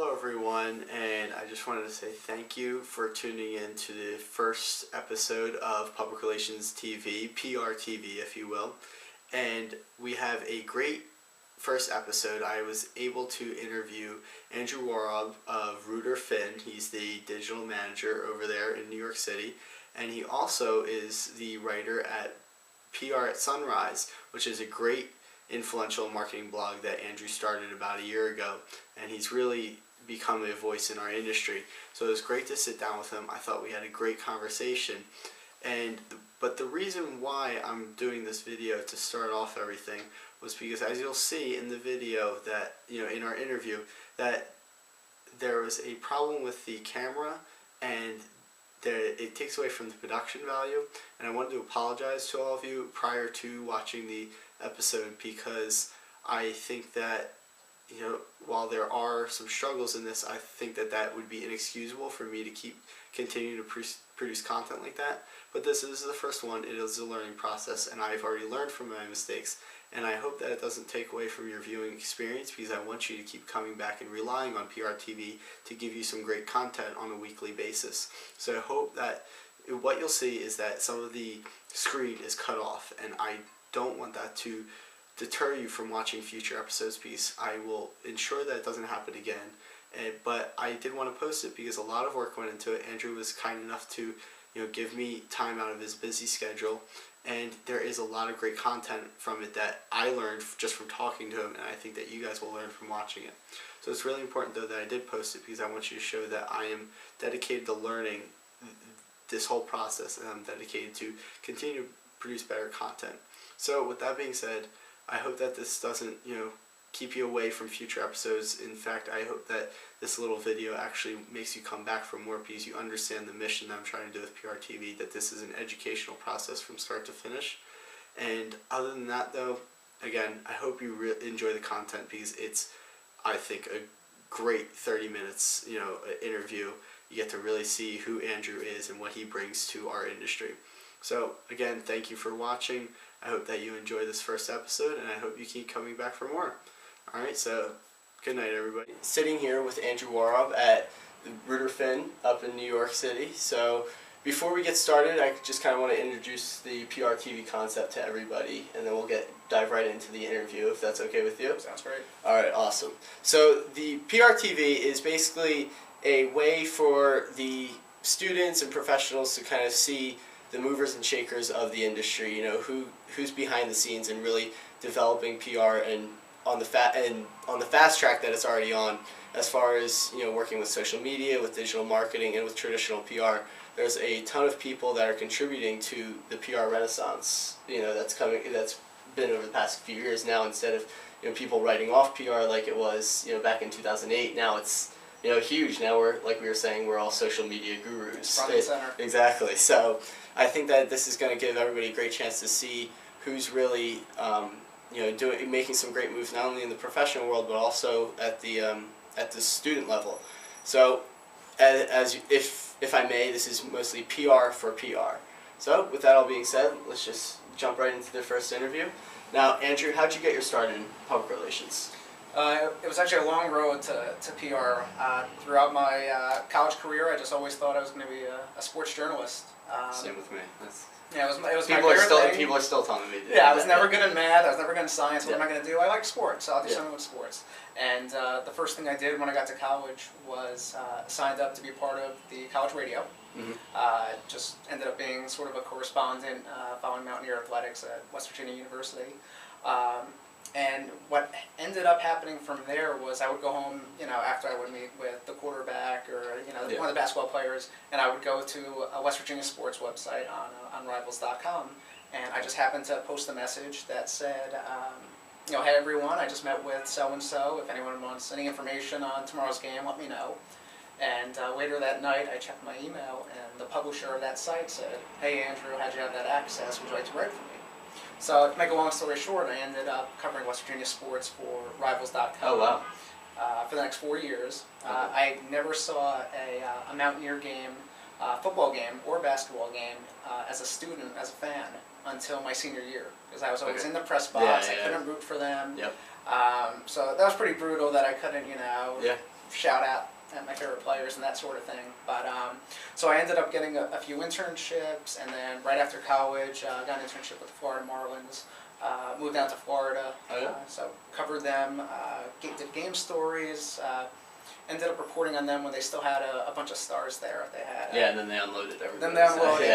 Hello everyone, and I just wanted to say thank you for tuning in to the first episode of Public Relations TV, PRTV if you will. And we have a great first episode. I was able to interview Andrew Worob of Rooter Finn. He's the digital manager over there in New York City, and he also is the writer at PR at Sunrise, which is a great influential marketing blog that Andrew started about a year ago, and he's really become a voice in our industry. So it was great to sit down with him. I thought we had a great conversation, but the reason why I'm doing this video to start off everything was because, as you'll see in the video that, in our interview, that there was a problem with the camera and it takes away from the production value, and I wanted to apologize to all of you prior to watching the episode, because I think that while there are some struggles in this, I think that would be inexcusable for me to continue to produce content like that. But this is the first one. It is a learning process, and I've already learned from my mistakes, and I hope that it doesn't take away from your viewing experience, because I want you to keep coming back and relying on PRTV to give you some great content on a weekly basis. So I hope that what you'll see is that some of the screen is cut off, and I don't want that to deter you from watching future episodes, because I will ensure that it doesn't happen again. But I did want to post it because a lot of work went into it. Andrew was kind enough to give me time out of his busy schedule, and there is a lot of great content from it that I learned just from talking to him, and I think that you guys will learn from watching it. So it's really important though that I did post it, because I want you to show that I am dedicated to learning this whole process, and I'm dedicated to continue to produce better content. So with that being said, I hope that this doesn't, keep you away from future episodes. In fact, I hope that this little video actually makes you come back for more, because you understand the mission that I'm trying to do with PRTV, that this is an educational process from start to finish. And other than that though, again, I hope you enjoy the content, because it's, I think, a great 30 minutes, interview. You get to really see who Andrew is and what he brings to our industry. So again, thank you for watching. I hope that you enjoy this first episode, and I hope you keep coming back for more. Alright, so good night everybody. Sitting here with Andrew Worob at Rooter Finn up in New York City. So before we get started, I just kind of want to introduce the PRTV concept to everybody, and then we'll dive right into the interview, if that's okay with you. Sounds great. Alright, awesome. So the PRTV is basically a way for the students and professionals to kind of see the movers and shakers of the industry, who's behind the scenes and really developing PR, and on the fast track that it's already on, as far as working with social media, with digital marketing, and with traditional PR. There's a ton of people that are contributing to the PR renaissance, that's been over the past few years now. Instead of people writing off PR like it was back in 2008, now it's huge. Now we're, like we were saying, we're all social media gurus. Front and center. Exactly. So I think that this is going to give everybody a great chance to see who's really making some great moves, not only in the professional world but also at the student level. So if I may, this is mostly PR for PR. So with that all being said, let's just jump right into the first interview. Now, Andrew, how'd you get your start in public relations? It was actually a long road to PR. Throughout my college career, I just always thought I was going to be a sports journalist. Same with me. Yeah, it was people my are still thing. People are still telling me. Yeah, I was never good at math. I was never good at science. What am I going to do? I like sports, so I'll do something with sports. And the first thing I did when I got to college was signed up to be part of the college radio. Mm-hmm. Just ended up being sort of a correspondent following Mountaineer athletics at West Virginia University. And what ended up happening from there was I would go home, after I would meet with the quarterback or, one of the basketball players, and I would go to a West Virginia sports website on Rivals.com, and I just happened to post a message that said, hey everyone, I just met with so-and-so. If anyone wants any information on tomorrow's game, let me know. And later that night, I checked my email, and the publisher of that site said, hey Andrew, how'd you have that access? Would you like to write for me? So to make a long story short, I ended up covering West Virginia sports for Rivals.com. Oh, wow. For the next 4 years. I never saw a Mountaineer game, football game, or basketball game as a student, as a fan, until my senior year. Because I was always in the press box, I couldn't root for them. Yep. So that was pretty brutal that I couldn't, shout out at my favorite players and that sort of thing. But so I ended up getting a few internships, and then right after college, got an internship with the Florida Marlins. Moved down to Florida, so covered them, did game stories, ended up reporting on them when they still had a bunch of stars there. They had and then they unloaded everybody. Then they unloaded.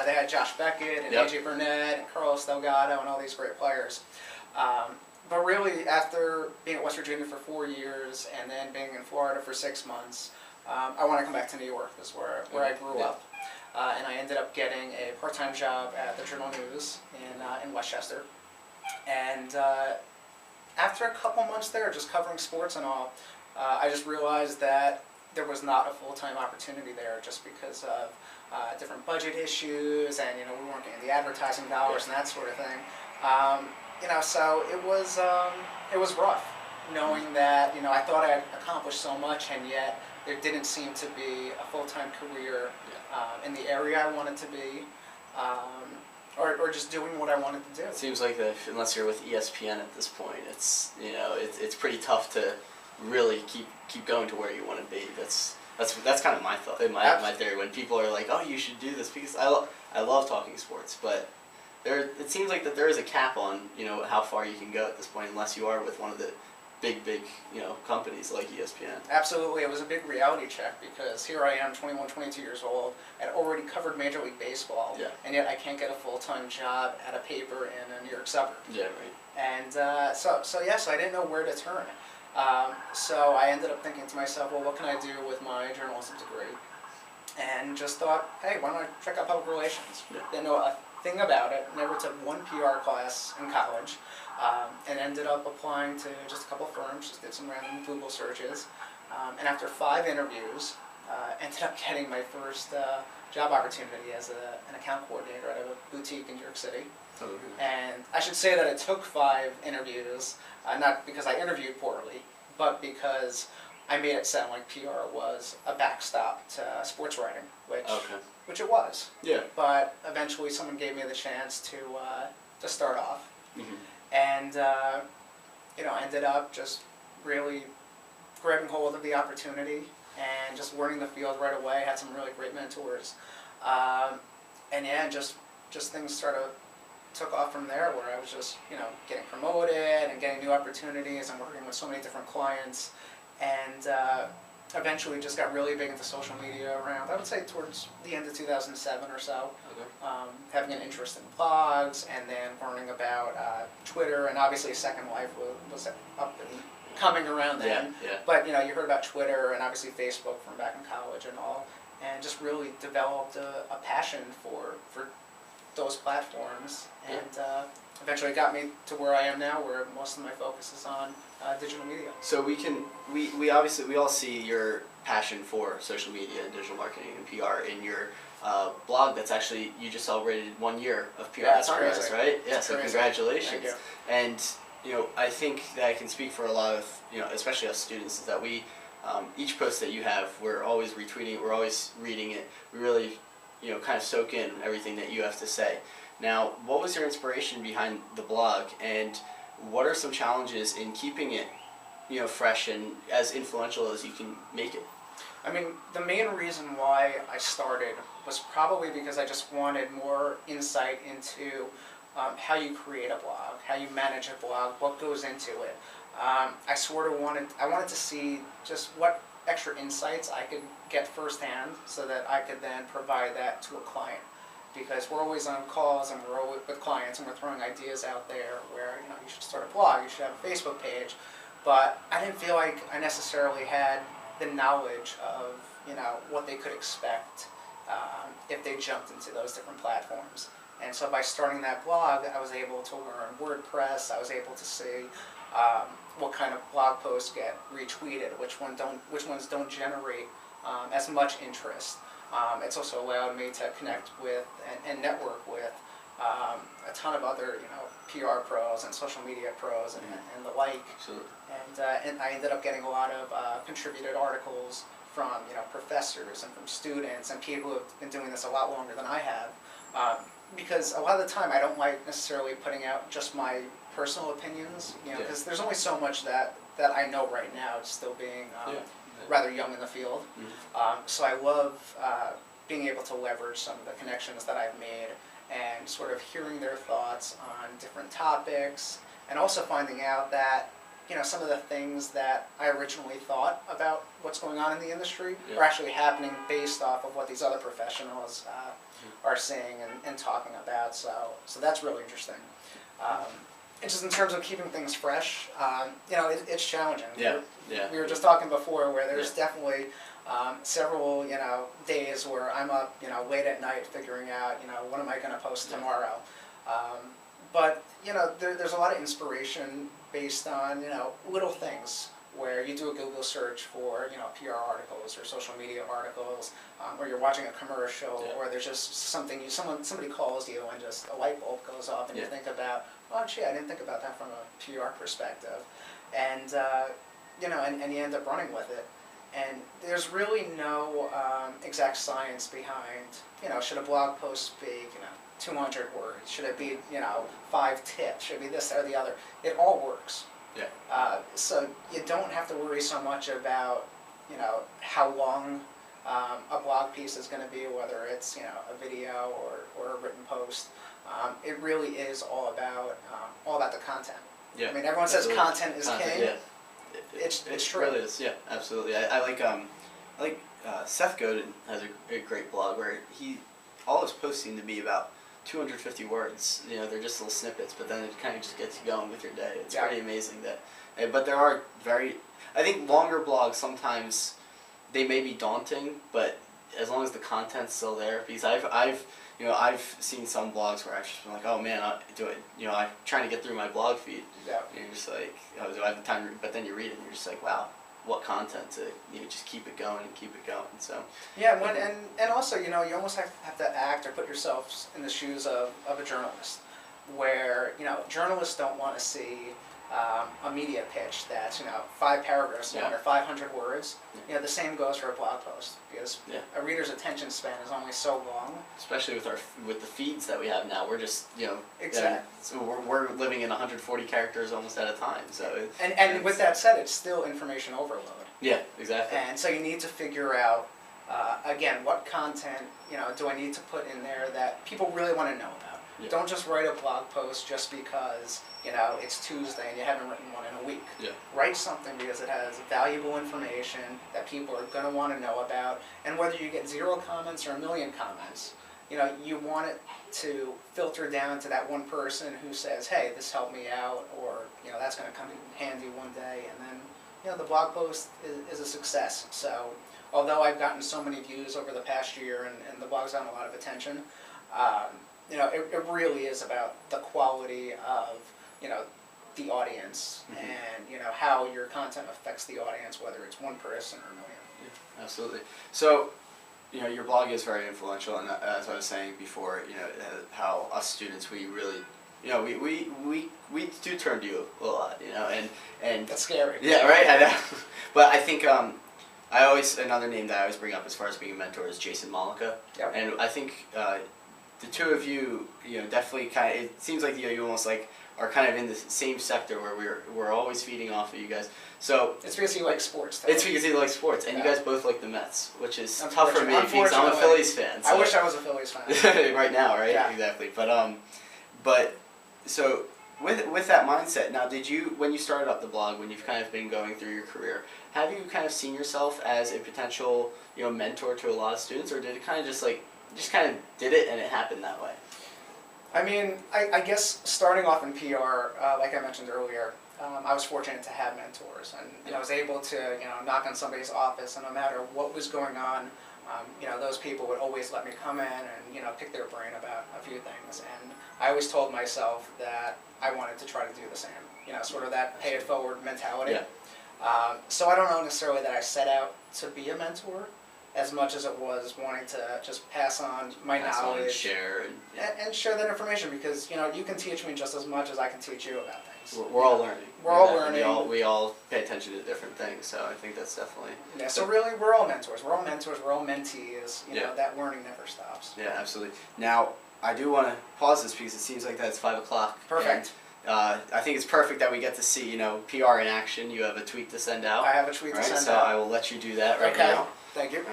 They had Josh Beckett and AJ Burnett and Carlos Delgado and all these great players. But really, after being at West Virginia for 4 years and then being in Florida for 6 months, I want to come back to New York. This is where I grew up. And I ended up getting a part-time job at the Journal News in Westchester. And after a couple months there, just covering sports and all, I just realized that there was not a full-time opportunity there, just because of different budget issues, and we weren't getting the advertising dollars and that sort of thing. So it was rough, knowing that I thought I had accomplished so much, and yet there didn't seem to be a full-time career in the area I wanted to be. Or just doing what I wanted to do. It seems like that unless you're with ESPN at this point, it's it's pretty tough to really keep going to where you want to be. That's kind of my thought, my theory. When people are like, "Oh, you should do this," because I love talking sports, but it seems like that there is a cap on how far you can go at this point, unless you are with one of the big companies like ESPN. Absolutely. It was a big reality check, because here I am, 21, 22 years old, and already covered Major League Baseball, and yet I can't get a full-time job at a paper in a New York suburb. Yeah, right. And so I didn't know where to turn. So I ended up thinking to myself, well, what can I do with my journalism degree? And just thought, hey, why don't I check out public relations? Didn't know a thing about it. Never took one PR class in college. And ended up applying to just a couple firms, just did some random Google searches. And after 5 interviews, ended up getting my first job opportunity as an account coordinator at a boutique in New York City. And I should say that it took 5 interviews, not because I interviewed poorly, but because I made it sound like PR was a backstop to sports writing, which it was. Yeah. But eventually someone gave me the chance to start off. And, I ended up just really grabbing hold of the opportunity and just learning the field right away. Had some really great mentors. And just things took off from there, where I was just, getting promoted and getting new opportunities and working with so many different clients. And eventually just got really big into social media around, I would say, towards the end of 2007 or so. Having an interest in blogs, and then learning about Twitter, and obviously Second Life was up and coming around then. But you heard about Twitter and obviously Facebook from back in college and all, and just really developed a passion for those platforms, and eventually got me to where I am now, where most of my focus is on digital media. So we obviously we all see your passion for social media and digital marketing and PR in your blog. That's actually, you just celebrated 1 year of PR at Sunrise, right? Yeah, so congratulations. Thank you. And I think that I can speak for a lot of especially us students, is that we each post that you have, we're always retweeting it, we're always reading it. We really kind of soak in everything that you have to say. Now, what was your inspiration behind the blog, and what are some challenges in keeping it fresh and as influential as you can make it? I mean, the main reason why I started was probably because I just wanted more insight into how you create a blog, how you manage a blog, what goes into it. I sort of wanted to see just what extra insights I could get firsthand, so that I could then provide that to a client. Because we're always on calls and we're always with clients and we're throwing ideas out there where you should start a blog, you should have a Facebook page, but I didn't feel like I necessarily had the knowledge of what they could expect if they jumped into those different platforms. And so by starting that blog, I was able to learn WordPress. I was able to see what kind of blog posts get retweeted, which ones don't generate as much interest. It's also allowed me to connect with and network with a ton of other PR pros and social media pros and the like. Absolutely. And I ended up getting a lot of contributed articles from professors and from students and people who have been doing this a lot longer than I have. Because a lot of the time I don't like necessarily putting out just my personal opinions, because there's only so much that I know right now, it's still being rather young in the field. So I love being able to leverage some of the connections that I've made and sort of hearing their thoughts on different topics, and also finding out that, you know, some of the things that I originally thought about what's going on in the industry are actually happening based off of what these other professionals are seeing and talking about. So that's really interesting. And just in terms of keeping things fresh, you know, it's challenging. We were just talking before where there's definitely several, you know, days where I'm up, you know, late at night figuring out, you know, what am I going to post tomorrow. But, you know, there's a lot of inspiration based on, you know, little things where you do a Google search for, you know, PR articles or social media articles, or you're watching a commercial, or there's just something, somebody calls you and just a light bulb goes off and you think about, oh gee, I didn't think about that from a PR perspective. And, you know, and you end up running with it. And there's really no exact science behind, you know, should a blog post be, you know, 200 words? Should it be, you know, 5 tips? Should it be this or the other? It all works. So you don't have to worry so much about, you know, how long a blog piece is going to be, whether it's, you know, a video or a written post. It really is all about the content. I mean, everyone says content is king. It's true. It really is. Yeah, absolutely. I like Seth Godin has a great blog where all his posts seem to be about 250 words. You know, they're just little snippets, but then it kind of just gets you going with your day. It's pretty amazing that. But there are I think longer blogs sometimes they may be daunting, but as long as the content's still there, because I've seen some blogs where I've just been like, oh man, I'm trying to get through my blog feed. And you're just like, oh, do I have the time? But then you read it and you're just like, wow, what content to just keep it going and keep it going. So and also, you know, you almost have to act or put yourselves in the shoes of a journalist, where, you know, journalists don't want to see a media pitch that's, you know, 5 paragraphs long or 500 words. You know, the same goes for a blog post, because a reader's attention span is only so long. Especially with the feeds that we have now, we're just, you know, so we're living in 140 characters almost at a time. So and with that said, it's still information overload. Yeah, exactly. And so you need to figure out again, what content, you know, do I need to put in there that people really want to know about. Don't just write a blog post just because, you know, it's Tuesday and you haven't written one in a week. Write something because it has valuable information that people are going to want to know about, and whether you get 0 comments or 1 million comments, you know, you want it to filter down to that one person who says, hey, this helped me out, or, you know, that's going to come in handy one day, and then, you know, the blog post is a success. So although I've gotten so many views over the past year and the blog's gotten a lot of attention, you know, it really is about the quality of, you know, the audience and, you know, how your content affects the audience, whether it's one person or 1 million. Yeah, absolutely. So, you know, your blog is very influential, and as I was saying before, you know, how us students, we really, you know, we do turn to you a lot, you know, and that's scary. Yeah, right. I know. But I think another name that I always bring up as far as being a mentor is Jason Malika. And I think the two of you, you know, definitely kind of, it seems like you almost like are kind of in the same sector where we're always feeding off of you guys. So it's because you like sports, though. It's because you like sports, and you guys both like the Mets, which is tough for me because I'm a Phillies fan. So. I wish I was a Phillies fan. Right now, right? Yeah. Exactly. But so with that mindset, now when you started up the blog, when you've kind of been going through your career, have you kind of seen yourself as a potential, you know, mentor to a lot of students, or did it kind of just kind of did it and it happened that way? I mean, I guess starting off in PR, like I mentioned earlier, I was fortunate to have mentors, and I was able to, you know, knock on somebody's office, and no matter what was going on, you know, those people would always let me come in and, you know, pick their brain about a few things. And I always told myself that I wanted to try to do the same, you know, sort of that pay it forward mentality. So I don't know necessarily that I set out to be a mentor, as much as it was wanting to just pass on my knowledge and share and share that information, because, you know, you can teach me just as much as I can teach you about things. We're all learning. We're all learning. We all pay attention to different things, so I think that's definitely... Yeah, so really we're all mentors. We're all mentees. You know, that learning never stops. Yeah, absolutely. Now, I do want to pause this because it seems like that's 5 o'clock. Perfect. I think it's perfect that we get to see, PR in action. You have a tweet to send out. I have a tweet to right? send so out. I will let you do that right Okay. now. Thank you.